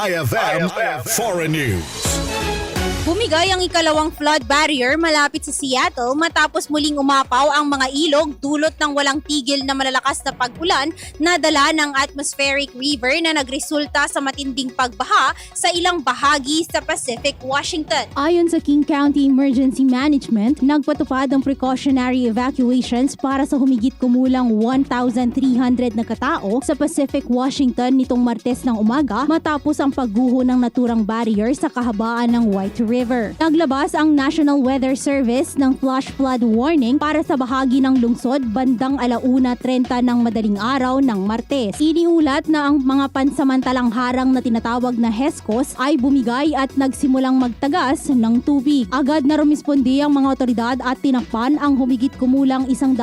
IFM Foreign News. Bumigay ang ikalawang flood barrier malapit sa Seattle matapos muling umapaw ang mga ilog dulot ng walang tigil na malalakas na pag-ulan na dala ng atmospheric river na nagresulta sa matinding pagbaha sa ilang bahagi sa Pacific Washington. Ayon sa King County Emergency Management, nagpatupad ang precautionary evacuations para sa humigit kumulang 1,300 na katao sa Pacific Washington nitong Martes ng umaga matapos ang pagguho ng naturang barrier sa kahabaan ng White River. Naglabas ang National Weather Service ng flash flood warning para sa bahagi ng lungsod bandang 1:30 ng madaling araw ng Martes. Iniulat na ang mga pansamantalang harang na tinatawag na HESCOs ay bumigay at nagsimulang magtagas ng tubig. Agad na rumisponde ang mga otoridad at tinakpan ang humigit kumulang 120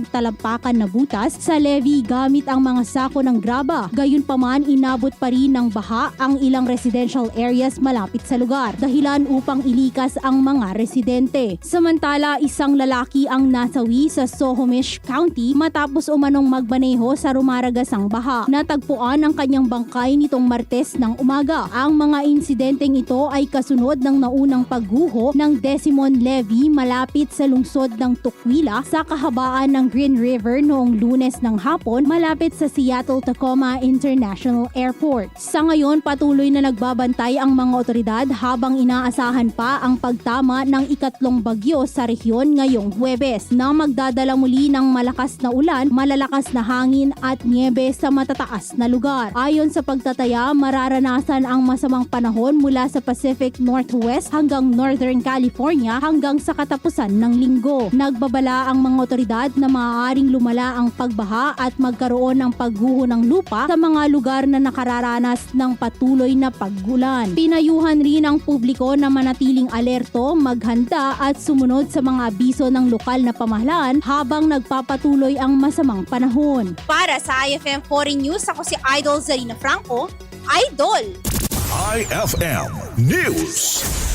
talampakan na butas sa levee gamit ang mga sako ng graba. Gayunpaman, inabot pa rin ng baha ang ilang residential areas malapit sa lugar, dahilan upang ilikas ang mga residente. Samantala, isang lalaki ang nasawi sa Snohomish County matapos umanong magmaneho sa rumaragasang baha. Natagpuan ang kanyang bangkay nitong Martes ng umaga. Ang mga insidenteng ito ay kasunod ng naunang pagguho ng Desimon Levee malapit sa lungsod ng Tukwila sa kahabaan ng Green River noong Lunes ng hapon malapit sa Seattle-Tacoma International Airport. Sa ngayon, patuloy na nagbabantay ang mga otoridad habang inaasahan pa ang pagtama ng ikatlong bagyo sa rehiyon ngayong Huwebes na magdadala muli ng malakas na ulan, malalakas na hangin at niebe sa matataas na lugar. Ayon sa pagtataya, mararanasan ang masamang panahon mula sa Pacific Northwest hanggang Northern California hanggang sa katapusan ng linggo. Nagbabala ang mga otoridad na maaaring lumala ang pagbaha at magkaroon ng pagguho ng lupa sa mga lugar na nakararanas ng patuloy na pag-ulan. Pinayuhan rin ang publiko na manatiling alerto, maghanda at sumunod sa mga abiso ng lokal na pamahalaan habang nagpapatuloy ang masamang panahon. Para sa IFM Foreign News, ako si Idol Zarina Franco, Idol! IFM News.